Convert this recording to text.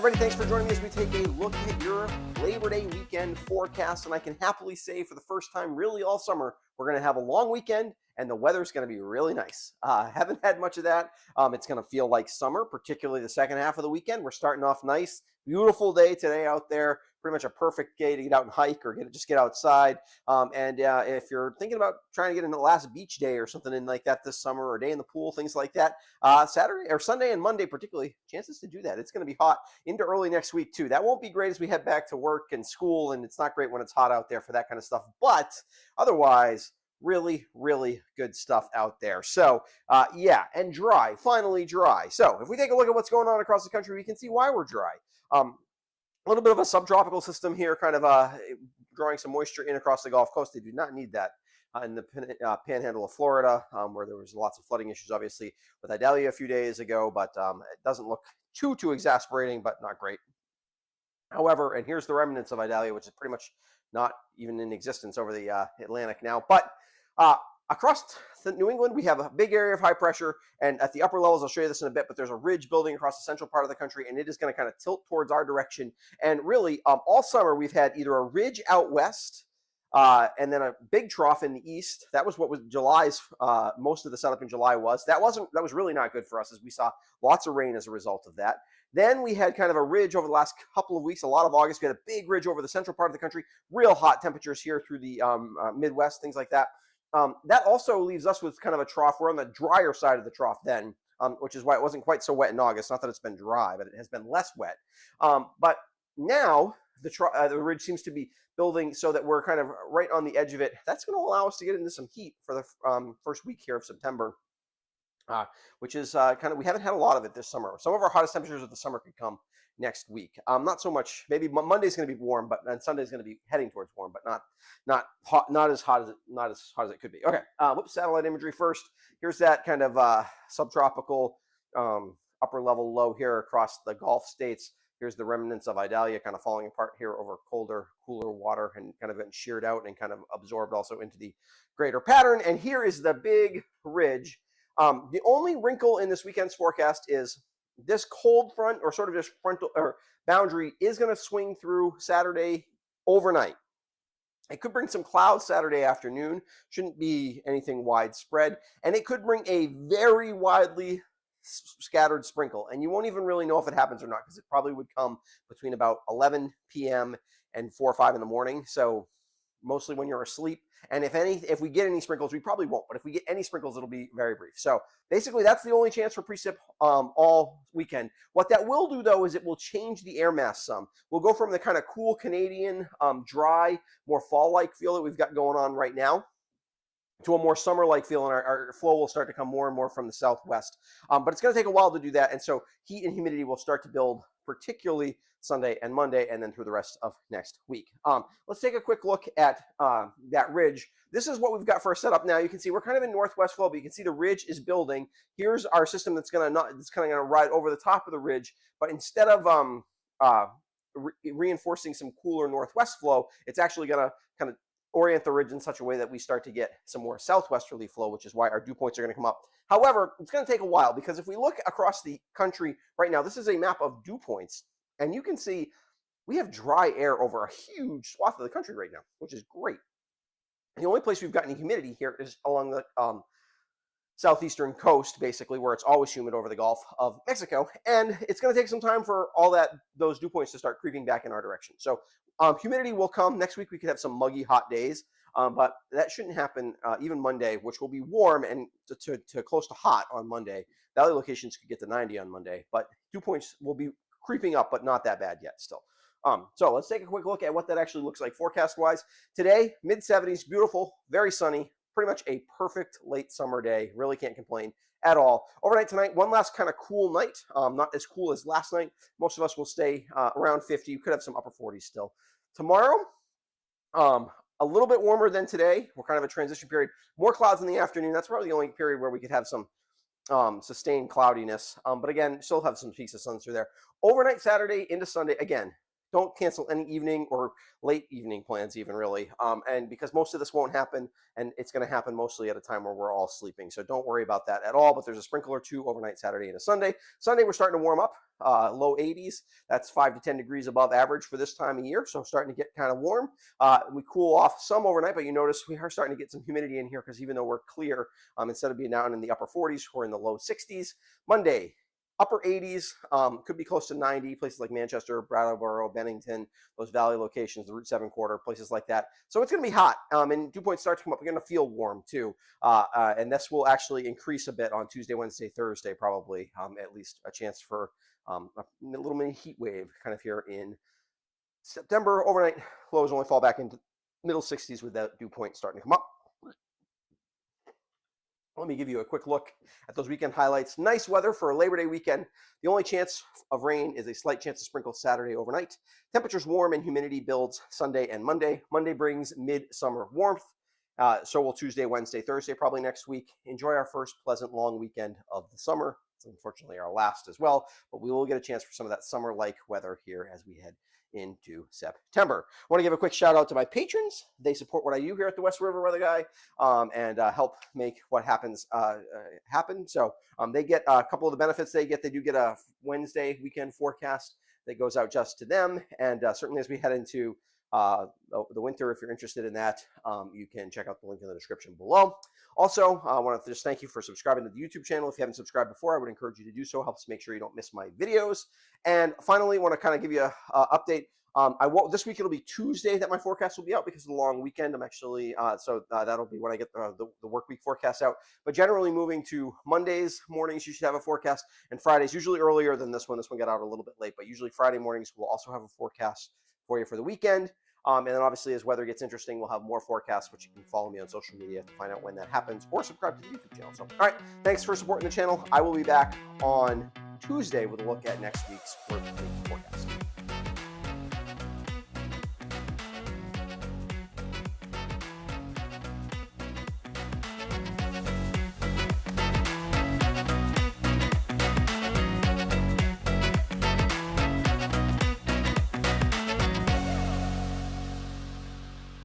everybody, thanks for joining me as we take a look at your Labor Day weekend forecast. And I can happily say for the first time really all summer, we're going to have a long weekend and the weather's going to be really nice. Haven't had much of that. It's going to feel like summer, particularly the second half of the weekend. We're starting off nice. Beautiful day today out there. Pretty much a perfect day to get out and hike or just get outside. If you're thinking about trying to get in the last beach day or something in like that this summer, or a day in the pool, things like that, Saturday or Sunday and Monday particularly, chances to do that. It's going to be hot into early next week too. That won't be great as we head back to work and school, and it's not great when it's hot out there for that kind of stuff. But otherwise, really, really good stuff out there. So and dry, finally dry. So if we take a look at what's going on across the country, we can see why we're dry. A little bit of a subtropical system here, kind of drawing some moisture in across the Gulf Coast. They do not need that in the panhandle of Florida, where there was lots of flooding issues, obviously, with Idalia a few days ago, but it doesn't look too exasperating, but not great. However, and here's the remnants of Idalia, which is pretty much not even in existence over the Atlantic now, but across New England, we have a big area of high pressure, and at the upper levels, I'll show you this in a bit, but there's a ridge building across the central part of the country, and it is going to kind of tilt towards our direction. And really, all summer, we've had either a ridge out west, and then a big trough in the east. That was what was July's, most of the setup in July was. That was really not good for us, as we saw lots of rain as a result of that. Then we had kind of a ridge over the last couple of weeks, a lot of August. We had a big ridge over the central part of the country, real hot temperatures here through the Midwest, things like that. That also leaves us with kind of a trough. We're on the drier side of the trough then, which is why it wasn't quite so wet in August. Not that it's been dry, but it has been less wet. But now the ridge seems to be building so that we're kind of right on the edge of it. That's going to allow us to get into some heat for the first week here of September, which is we haven't had a lot of it this summer. Some of our hottest temperatures of the summer could come next week. Not so much. Maybe Monday's going to be warm, and Sunday's going to be heading towards warm, but not hot, not as hot as it could be. Okay. Satellite imagery first. Here's that kind of subtropical upper level low here across the Gulf states. Here's the remnants of Idalia kind of falling apart here over colder, cooler water and kind of getting sheared out and kind of absorbed also into the greater pattern. And here is the big ridge. The only wrinkle in this weekend's forecast is this cold front, or sort of just frontal or boundary, is going to swing through Saturday overnight. It could bring some clouds Saturday afternoon. Shouldn't be anything widespread. And it could bring a very widely scattered sprinkle. And you won't even really know if it happens or not, because it probably would come between about 11 p.m. and 4 or 5 in the morning. So mostly when you're asleep. And if we get any sprinkles, we probably won't. But if we get any sprinkles, it'll be very brief. So basically, that's the only chance for precip all weekend. What that will do, though, is it will change the air mass some. We'll go from the kind of cool Canadian, dry, more fall-like feel that we've got going on right now to a more summer-like feel, and our flow will start to come more and more from the southwest. But it's going to take a while to do that, and so heat and humidity will start to build, particularly Sunday and Monday, and then through the rest of next week. Let's take a quick look at that ridge. This is what we've got for our setup now. You can see we're kind of in northwest flow, but you can see the ridge is building. Here's our system that's kind of ride over the top of the ridge, but instead of reinforcing some cooler northwest flow, it's actually going to kind of orient the ridge in such a way that we start to get some more southwesterly flow, which is why our dew points are going to come up. However, it's going to take a while, because if we look across the country right now, this is a map of dew points, and you can see we have dry air over a huge swath of the country right now, which is great. The only place we've got any humidity here is along the southeastern coast, basically, where it's always humid over the Gulf of Mexico, and it's going to take some time for those dew points to start creeping back in our direction. So humidity will come next week. We could have some muggy hot days, but that shouldn't happen even Monday, which will be warm and to close to hot on Monday. Valley locations could get to 90 on Monday, but dew points will be creeping up, but not that bad yet still. So let's take a quick look at what that actually looks like forecast-wise. Today, mid-70s, beautiful, very sunny, pretty much a perfect late summer day. Really can't complain at all. Overnight tonight, one last kind of cool night. Not as cool as last night. Most of us will stay around 50. You could have some upper 40s still. Tomorrow, a little bit warmer than today. We're kind of a transition period. More clouds in the afternoon. That's probably the only period where we could have some sustained cloudiness. But again, still have some peaks of sun through there. Overnight Saturday into Sunday, again, don't cancel any evening or late evening plans even really. And because most of this won't happen, and it's going to happen mostly at a time where we're all sleeping. So don't worry about that at all. But there's a sprinkle or two overnight Saturday and a Sunday. Sunday, we're starting to warm up, low 80s. That's 5 to 10 degrees above average for this time of year. So starting to get kind of warm. We cool off some overnight, but you notice we are starting to get some humidity in here because even though we're clear, instead of being down in the upper 40s, we're in the low 60s. Monday, upper 80s, could be close to 90, places like Manchester, Brattleboro, Bennington, those valley locations, the Route 7 corridor, places like that. So it's going to be hot, and dew points start to come up. You're going to feel warm too, and this will actually increase a bit on Tuesday, Wednesday, Thursday, probably, at least a chance for a little mini heat wave kind of here in September. Overnight lows only fall back into middle 60s with that dew point starting to come up. Let me give you a quick look at those weekend highlights. Nice weather for a Labor Day weekend. The only chance of rain is a slight chance of sprinkles Saturday overnight. Temperatures warm and humidity builds Sunday and Monday. Monday brings midsummer warmth. So will Tuesday, Wednesday, Thursday, probably next week. Enjoy our first pleasant long weekend of the summer. It's unfortunately our last as well, but we will get a chance for some of that summer-like weather here as we head into September. I want to give a quick shout out to my patrons. They support what I do here at the West River Weather Guy, and help make what happens happen. So they get a couple of the benefits they get. They do get a Wednesday weekend forecast that goes out just to them. And certainly as we head into the winter, if you're interested in that, you can check out the link in the description below. Also, I want to just thank you for subscribing to the YouTube channel. If you haven't subscribed before, I would encourage you to do so. It helps make sure you don't miss my videos. And finally, I want to kind of give you an update. This week it'll be Tuesday that my forecast will be out because of the long weekend. I'm actually that'll be when I get the work week forecast out. But generally moving to Mondays mornings, you should have a forecast, and Fridays usually earlier than this one. This one got out a little bit late, but usually Friday mornings we'll also have a forecast for you for the weekend. And then obviously as weather gets interesting, we'll have more forecasts, which you can follow me on social media to find out when that happens, or subscribe to the YouTube channel. So, all right, thanks for supporting the channel. I will be back on Tuesday with a look at next week's work week forecast.